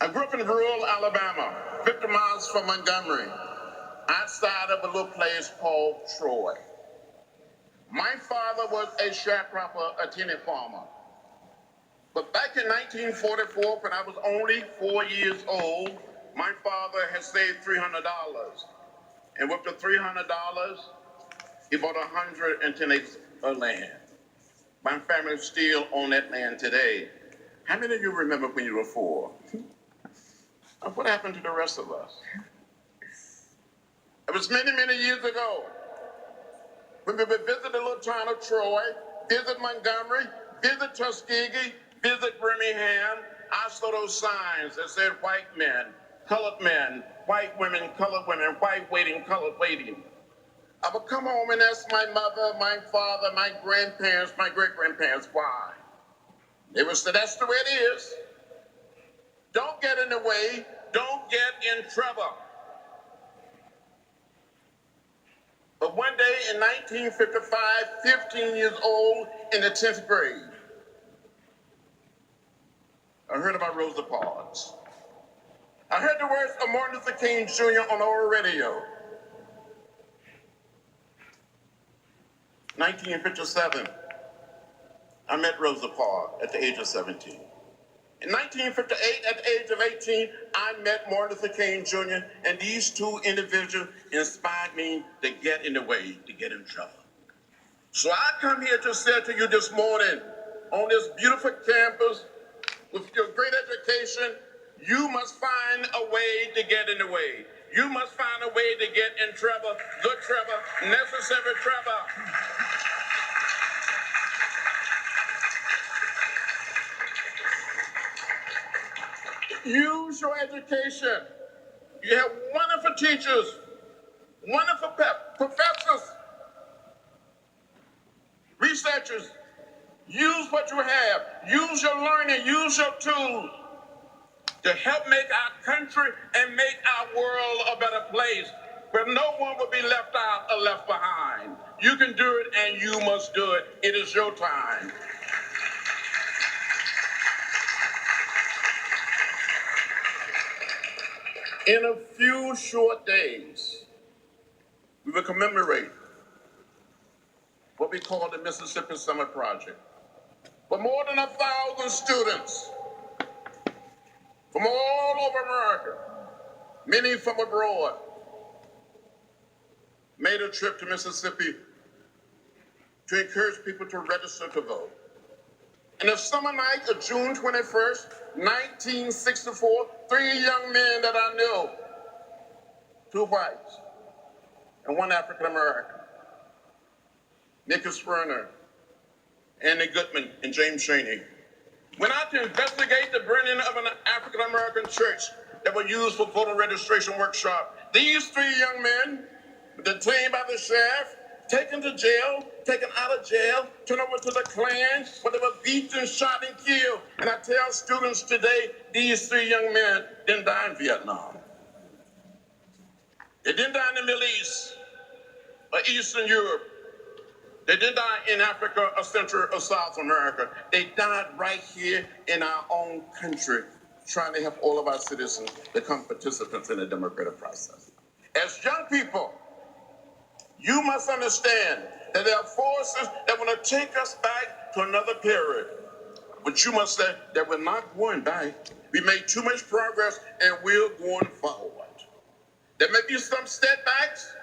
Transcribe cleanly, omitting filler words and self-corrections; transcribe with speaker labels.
Speaker 1: I grew up in rural Alabama, 50 miles from Montgomery, outside of a little place called Troy. My father was a sharecropper, a tenant farmer. But back in 1944, when I was only 4 years old, my father had saved $300. And with the $300, he bought 110 acres of land. My family still own that land today. How many of you remember when you were 4? What happened to the rest of us? It was many, many years ago when we would visit the little town of Troy, visit Montgomery, visit Tuskegee, visit Birmingham. I saw those signs that said white men, white women, colored women, white waiting, colored waiting. I would come home and ask my mother, my father, my grandparents, my great-grandparents, why? They would say, that's the way it is. Don't get in the way. Don't get in trouble. But one day in 1955, 15 years old, in the 10th grade, I heard about Rosa Parks. I heard the words of Martin Luther King Jr. on our radio. 1957, I met Rosa Parks at the age of 17. In 1958, at the age of 18, I met Martin Luther King Jr., and these two individuals inspired me to get in the way, to get in trouble. So I come here to say to you this morning, on this beautiful campus, with your great education, you must find a way to get in the way. You must find a way to get in trouble, good trouble, necessary trouble. Use your education. You have wonderful teachers, wonderful professors, researchers. Use what you have. Use your learning. Use your tools to help make our country and make our world a better place where no one will be left out or left behind. You can do it and you must do it. It is your time. In a few short days, we will commemorate what we call the Mississippi Summer Project. For more than 1,000 students from all over America, many from abroad, made a trip to Mississippi to encourage people to register to vote. And the summer night of June 21st, 1964, 3 young men that I knew, 2 whites and 1 African American, Nicholas Werner, Andy Goodman, and James Chaney, went out to investigate the burning of an African American church that was used for voter registration workshop. These 3 young men were detained by the sheriff, taken to jail, taken out of jail, turned over to the Klan, where they were beaten, shot, and killed. And I tell students today, these 3 young men didn't die in Vietnam. They didn't die in the Middle East or Eastern Europe. They didn't die in Africa or Central or South America. They died right here in our own country, trying to help all of our citizens become participants in the democratic process. As young people, you must understand that there are forces that want to take us back to another period. But you must say that we're not going back. We made too much progress and we're going forward. There may be some setbacks,